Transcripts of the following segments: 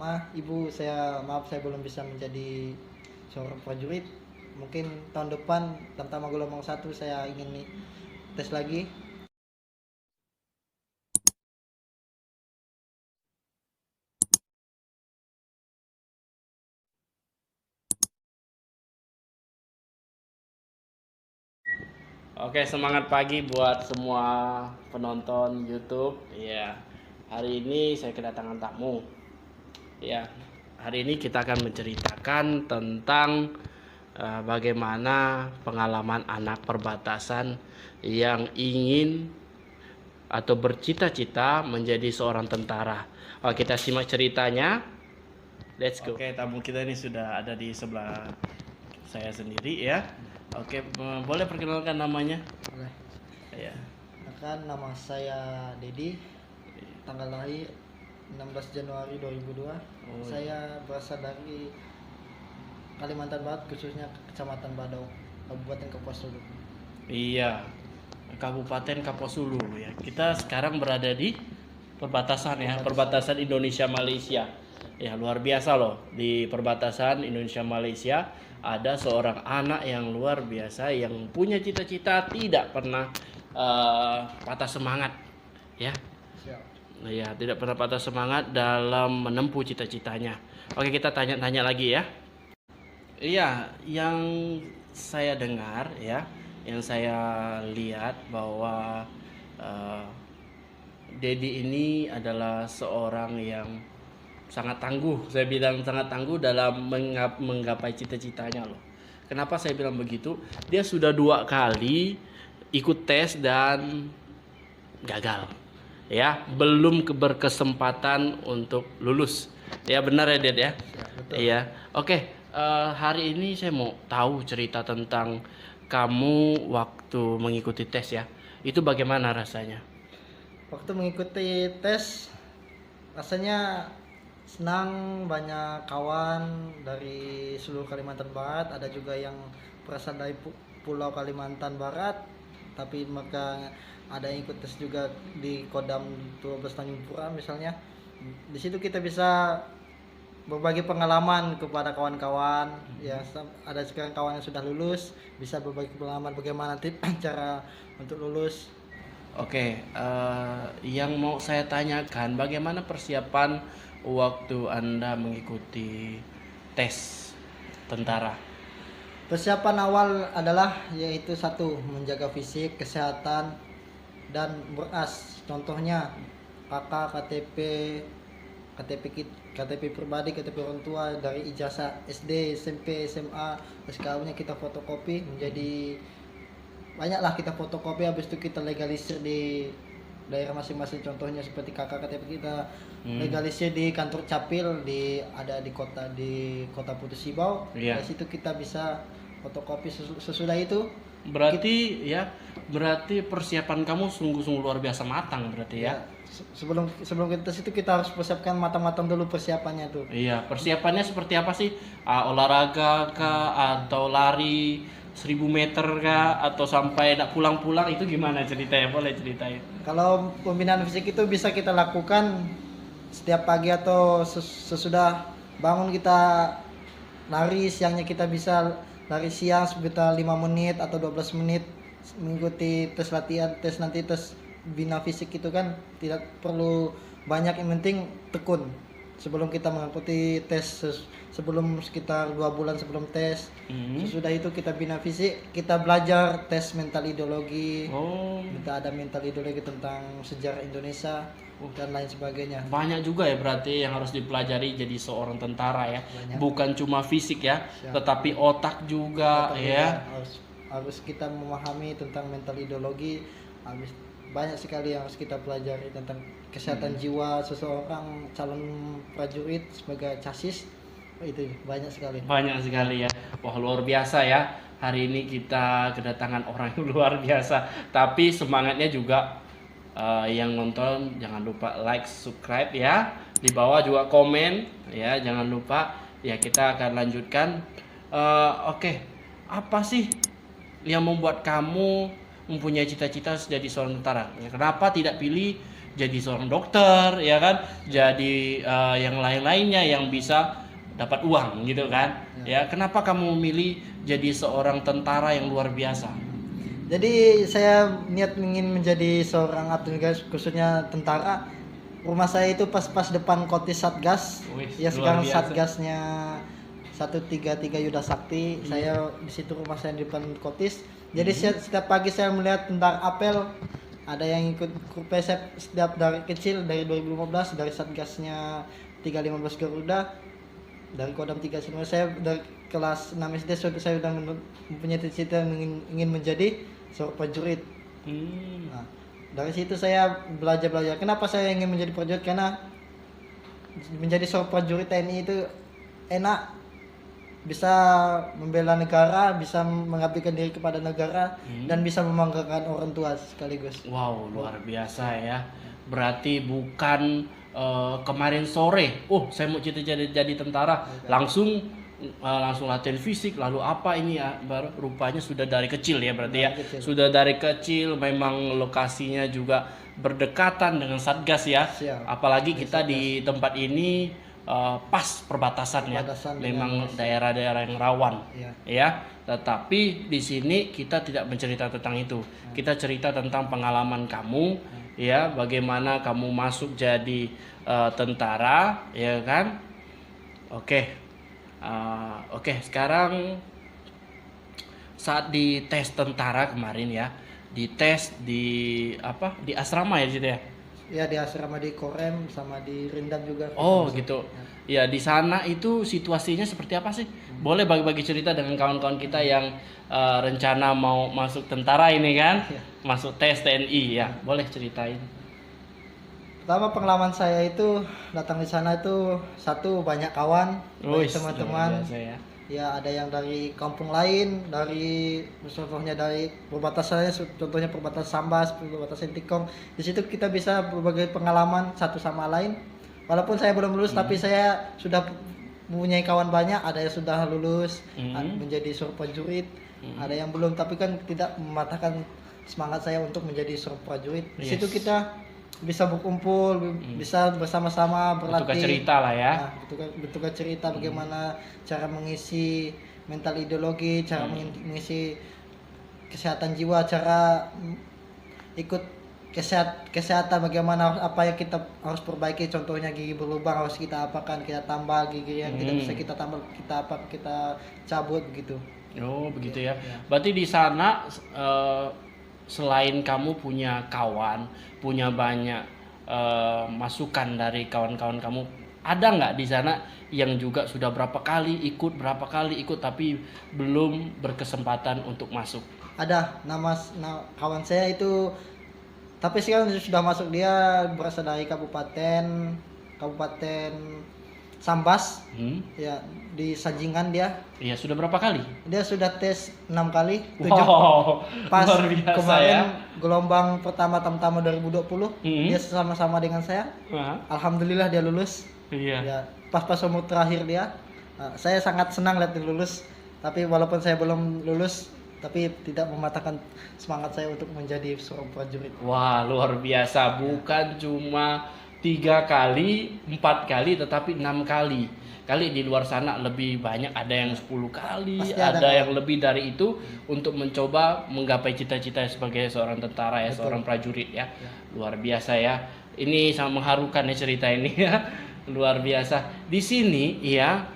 Maaf saya belum bisa menjadi seorang prajurit. Mungkin tahun depan Tamtama gelombang 1 saya ingin tes lagi. Oke, semangat pagi buat semua penonton YouTube. Ya, hari ini saya kedatangan tamu. Ya, hari ini kita akan menceritakan tentang bagaimana pengalaman anak perbatasan yang ingin atau bercita-cita menjadi seorang tentara. Oke, kita simak ceritanya. Let's go. Oke, tamu kita ini sudah ada di sebelah saya sendiri ya. Oke, boleh perkenalkan namanya? Boleh. Ya. Nama saya Dedi. Tanggal lahir 16 Januari 2002. Saya berasal dari Kalimantan Barat, khususnya Kecamatan Badau, Kabupaten Kapuas Hulu. Iya, Kabupaten Kapuas Hulu ya. Kita sekarang berada di perbatasan ya, perbatasan Indonesia Malaysia. Ya, luar biasa loh. Di perbatasan Indonesia Malaysia ada seorang anak yang luar biasa yang punya cita-cita, tidak pernah patah semangat ya. Siap. Ya, tidak pernah patah semangat dalam menempuh cita-citanya. Oke, kita tanya-tanya lagi ya. Iya, yang saya dengar ya, yang saya lihat bahwa uh, Dedi ini adalah seorang yang sangat tangguh. Saya bilang sangat tangguh dalam menggapai cita-citanya loh. Kenapa saya bilang begitu? Dia sudah 2 kali ikut tes dan gagal. Ya, belum berkesempatan untuk lulus. Ya, benar ya, Ded ya? Betul. Iya. Oke, hari ini saya mau tahu cerita tentang kamu waktu mengikuti tes ya. Itu bagaimana rasanya? Waktu mengikuti tes rasanya senang, banyak kawan dari seluruh Kalimantan Barat, ada juga yang berasal dari Pulau Kalimantan Barat, tapi mereka ada yang ikut tes juga di Kodam 12 Tanjung Pura misalnya. Di situ kita bisa berbagi pengalaman kepada kawan-kawan, ya ada sekarang kawan yang sudah lulus, bisa berbagi pengalaman bagaimana cara untuk lulus. Oke, yang mau saya tanyakan, bagaimana persiapan waktu Anda mengikuti tes tentara? Persiapan awal adalah yaitu satu, menjaga fisik, kesehatan, dan beras. Contohnya KK, KTP, KTP pribadi, KTP orang tua, dari ijazah SD, SMP, SMA, SKU-nya kita fotokopi, menjadi banyaklah kita fotokopi, habis itu kita legalisir di daerah masing-masing. Contohnya seperti KK, KTP kita legalisir di kantor Capil ada di kota Putus Sibau. Iya. Dari situ kita bisa fotokopi. Sesudah itu berarti persiapan kamu sungguh-sungguh luar biasa matang berarti ya. Sebelum kita tes itu kita harus persiapkan matang-matang dulu persiapannya tuh. Iya, persiapannya seperti apa sih? Olahraga kah atau lari 1000 meter kah atau sampai nak pulang-pulang, itu gimana ceritanya? Boleh ceritain. Kalau pembinaan fisik itu bisa kita lakukan setiap pagi atau sesudah bangun, kita lari. Siangnya kita bisa lari siang sekitar 5 menit atau 12 menit, mengikuti tes latihan. Tes bina fisik itu kan tidak perlu banyak, yang penting tekun. Sebelum kita mengikuti tes, sebelum sekitar 2 bulan sebelum tes, sesudah itu kita bina fisik, kita belajar tes mental ideologi. Kita ada mental ideologi tentang sejarah Indonesia dan lain sebagainya. Banyak juga ya berarti yang harus dipelajari jadi seorang tentara ya. Banyak. Bukan cuma fisik ya, tetapi otak juga ya. Harus kita memahami tentang mental ideologi. Banyak sekali yang harus kita pelajari tentang kesehatan jiwa seseorang calon prajurit sebagai chassis. Itu banyak sekali. Banyak sekali ya. Wah, luar biasa ya. Hari ini kita kedatangan orang yang luar biasa. Tapi semangatnya juga, yang nonton jangan lupa like, subscribe ya. Di bawah juga komen ya, jangan lupa. Ya, kita akan lanjutkan. Oke. Apa sih yang membuat kamu mempunyai cita-cita jadi seorang tentara? Ya, kenapa tidak pilih jadi seorang dokter, ya kan, jadi yang lain-lainnya yang bisa dapat uang gitu kan. Ya, kenapa kamu memilih jadi seorang tentara yang luar biasa? Jadi saya niat ingin menjadi seorang abdi negara, khususnya tentara. Rumah saya itu pas depan Kotis Satgas. Wih, Ya luar sekarang biasa. Satgasnya 133 Yuda Sakti. Saya di situ, rumah saya di depan Kotis. Jadi setiap pagi saya melihat tentang apel, ada yang ikut KPSF setiap dari kecil, dari 2015, dari Satgasnya 315 Garuda, dari Kodam 3 semua. Saya dari kelas 6 SD saya sudah mempunyai cita-cita ingin menjadi seorang prajurit. Nah, dari situ saya belajar. Kenapa saya ingin menjadi prajurit? Karena menjadi seorang prajurit TNI itu enak, bisa membela negara, bisa mengabdikan diri kepada negara, dan bisa membanggakan orang tua sekaligus. Wow, luar biasa ya. Berarti bukan kemarin sore, oh saya mau cita-cita jadi tentara, langsung latihan fisik, lalu apa ini ya, baru rupanya sudah dari kecil ya, berarti ya. Dari kecil. Sudah dari kecil, memang lokasinya juga berdekatan dengan Satgas ya. Siap. Apalagi kita di tempat ini pas perbatasan ya, Perbatasan memang daerah-daerah yang rawan Iya. ya. Tetapi di sini kita tidak mencerita tentang itu. Kita cerita tentang pengalaman kamu ya, bagaimana kamu masuk jadi tentara ya kan. Oke. Oke, sekarang saat di tes tentara kemarin ya, di tes di apa, di asrama ya di situ ya. Ya di asrama di Korem sama di Rindam juga. Oh gitu. Ya di sana itu situasinya seperti apa sih? Boleh bagi-bagi cerita dengan kawan-kawan kita yang rencana mau masuk tentara ini kan, masuk tes TNI ya. Boleh ceritain. Pertama pengalaman saya itu datang di sana itu, satu, banyak kawan, banyak teman-teman. Luar biasa ya. Ya ada yang dari kampung lain, dari contohnya dari perbatasannya, contohnya perbatasan Sambas, perbatasan Tikong. Di situ kita bisa berbagai pengalaman satu sama lain. Walaupun saya belum lulus, tapi saya sudah mempunyai kawan banyak. Ada yang sudah lulus menjadi seorang prajurit, ada yang belum, tapi kan tidak mematahkan semangat saya untuk menjadi seorang prajurit. Di situ kita bisa berkumpul, bisa bersama-sama berlatih. Bertukar cerita lah ya. Nah, bertukar cerita bagaimana cara mengisi mental ideologi, cara mengisi kesehatan jiwa, cara ikut kesehatan, bagaimana apa yang kita harus perbaiki, contohnya gigi berlubang harus kita apakan, kita tambah gigi yang tidak bisa kita tambah, kita cabut begitu. Oh begitu ya. Berarti di sana selain kamu punya kawan, punya banyak masukan dari kawan-kawan kamu, ada nggak di sana yang juga sudah berapa kali ikut tapi belum berkesempatan untuk masuk? Ada kawan saya itu, tapi sekarang sudah masuk. Dia berasal dari Kabupaten Sambas. Ya, di Sajingan dia. Iya, sudah berapa kali? Dia sudah tes 6 kali, 7. Wow, Pas luar biasa kemarin ya. gelombang pertama Tamtama 2020, dia sama-sama dengan saya. Alhamdulillah dia lulus. Iya. Ya, pas umur terakhir dia. Saya sangat senang lihat dia lulus. Tapi walaupun saya belum lulus, tapi tidak mematahkan semangat saya untuk menjadi seorang prajurit. Wah, luar biasa. Bukan cuma 3 kali, 4 kali, tetapi 6 kali. Kali di luar sana lebih banyak, ada yang 10 kali, Pasti ada yang lebih dari itu untuk mencoba menggapai cita-cita sebagai seorang tentara ya, seorang prajurit ya. Luar biasa ya. Ini sangat mengharukan ya cerita ini ya. Luar biasa. Di sini ya,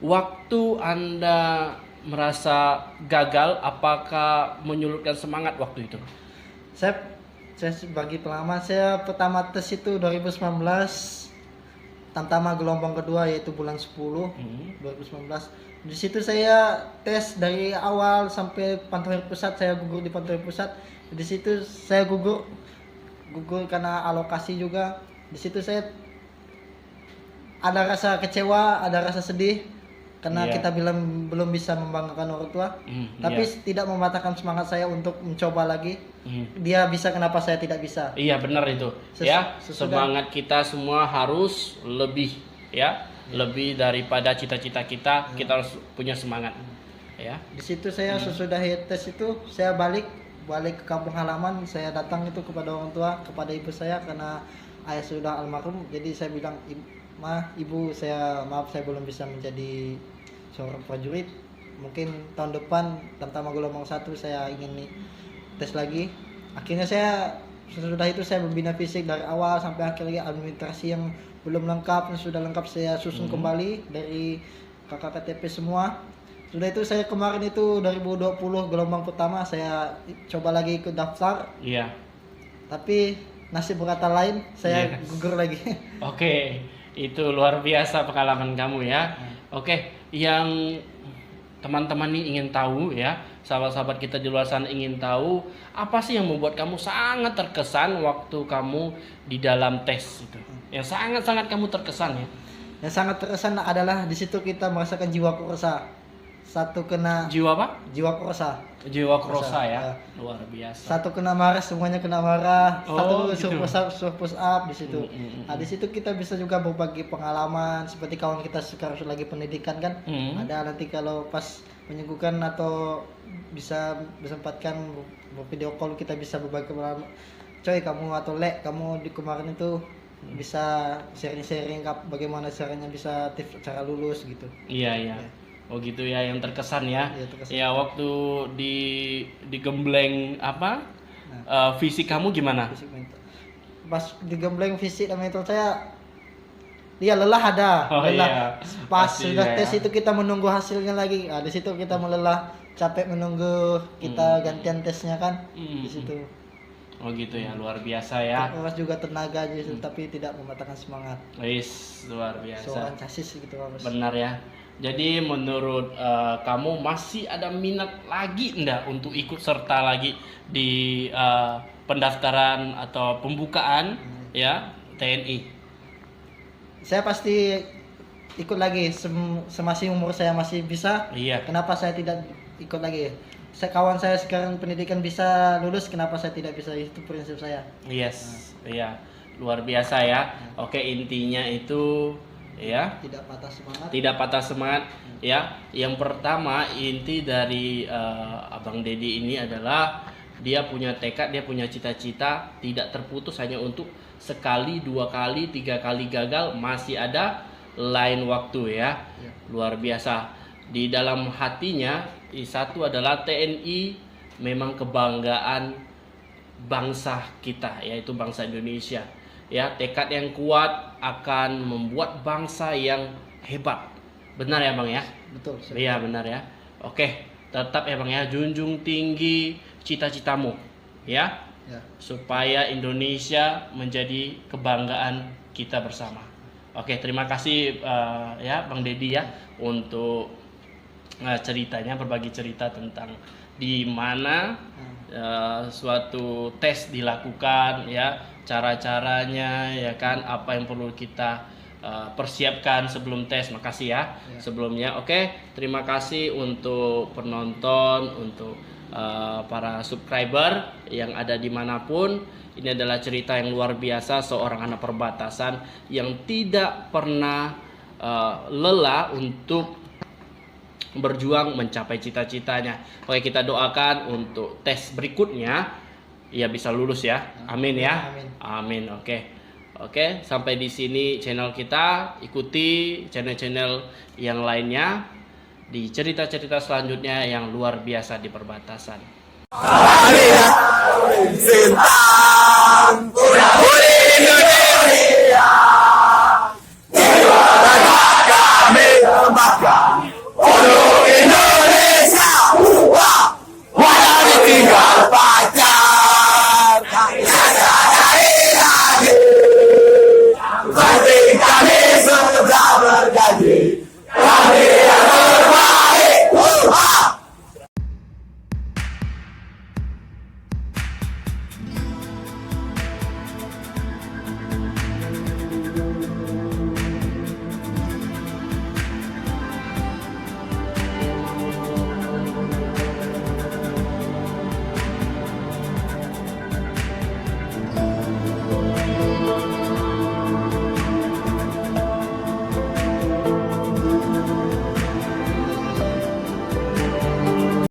waktu Anda merasa gagal, apakah menyurutkan semangat waktu itu? Saya bagi pengalaman, saya pertama tes itu 2019, Tamtama gelombang kedua yaitu bulan 10 2019. Di situ saya tes dari awal sampai Pantai Pusat, saya gugur di Pantai Pusat. Di situ saya gugur karena alokasi juga. Di situ saya ada rasa kecewa, ada rasa sedih karena kita belum bisa membanggakan orang tua. Tapi tidak mematahkan semangat saya untuk mencoba lagi. Dia bisa, kenapa saya tidak bisa? Iya benar itu. Semangat kita semua harus lebih ya, lebih daripada cita-cita kita. Kita harus punya semangat. Ya. Di situ saya sesudah tes itu saya balik balik ke kampung halaman, saya datang itu kepada orang tua, kepada ibu saya karena ayah sudah almarhum. Jadi saya bilang, ibu, maaf saya belum bisa menjadi seorang prajurit. Mungkin tahun depan Tamtama gelombang 1 saya ingin tes lagi. Akhirnya sesudah itu saya membina fisik dari awal sampai akhir lagi. Administrasi yang belum lengkap, yang sudah lengkap saya susun kembali dari kakak KTP semua. Sudah itu saya kemarin itu 2020 gelombang pertama saya coba lagi ikut daftar. Iya. Tapi nasib berkata lain, saya gugur lagi. Oke, itu luar biasa pengalaman kamu ya. Oke, yang teman-teman nih ingin tahu ya, sahabat-sahabat kita di luar sana ingin tahu apa sih yang membuat kamu sangat terkesan waktu kamu di dalam tes itu. Yang sangat-sangat kamu terkesan ya. Yang sangat terkesan adalah di situ kita merasakan jiwa kurasa. Satu kena Jiwa apa? jiwa kurasa. Jiwa krosa ya. Ya. Luar biasa. Satu kena marah, semuanya kena marah. Oh, Satu gitu. suruh push up di situ. Nah, di situ kita bisa juga berbagi pengalaman seperti kawan kita sekarang lagi pendidikan kan. Ada nanti kalau pas menyembuhkan atau bisa disempatkan video call, kita bisa berbagi pengalaman. Coy, kamu atau kamu di kemarin itu bisa sharing-sharing bagaimana caranya bisa tips cara lulus gitu. Iya, iya. Oh gitu ya, yang terkesan ya. Iya, terkesan. Ya waktu digembleng apa? Fisik kamu gimana? Fisik mental. Pas digembleng fisik dan mental saya, lelah ada, Oh, lelah. iya. Pas Pasti ya. sudah tes itu kita menunggu hasilnya lagi. Di situ kita melelah, capek menunggu kita gantian tesnya kan. Di situ. Oh gitu ya, luar biasa ya. Terus juga tenaga aja, tapi tidak mematahkan semangat. Wis, luar biasa. Seorang casis gitu harus. Benar ya. Jadi menurut kamu masih ada minat lagi enggak untuk ikut serta lagi di pendaftaran atau pembukaan ya TNI? Saya pasti ikut lagi semasih umur saya masih bisa. Iya. Kenapa saya tidak ikut lagi? Kawan saya sekarang pendidikan bisa lulus, kenapa saya tidak bisa? Itu prinsip saya. Yes, iya. Luar biasa ya. Oke, intinya itu ya, Tidak patah semangat. tidak patah semangat ya. Yang pertama inti dari Abang Dedi ini adalah dia punya tekad, dia punya cita-cita, tidak terputus hanya untuk sekali, 2 kali, 3 kali gagal, masih ada lain waktu ya. Luar biasa. Di dalam hatinya satu adalah TNI memang kebanggaan bangsa kita, yaitu bangsa Indonesia. Ya, tekad yang kuat akan membuat bangsa yang hebat. Benar ya Bang ya? Betul. Iya benar ya. Oke, tetap ya Bang ya, junjung tinggi cita-citamu ya, Ya. supaya Indonesia menjadi kebanggaan kita bersama. Oke, terima kasih ya Bang Dedi ya untuk ceritanya, berbagi cerita tentang di mana suatu tes dilakukan ya, cara-caranya ya kan, apa yang perlu kita persiapkan sebelum tes. Makasih ya sebelumnya. Oke, terima kasih untuk penonton, untuk para subscriber yang ada dimanapun. Ini adalah cerita yang luar biasa seorang anak perbatasan yang tidak pernah lelah untuk berjuang mencapai cita-citanya. Oke, kita doakan untuk tes berikutnya ya bisa lulus ya. Amin ya. Amin. Oke, sampai di sini channel kita. Ikuti channel-channel yang lainnya di cerita-cerita selanjutnya yang luar biasa di perbatasan.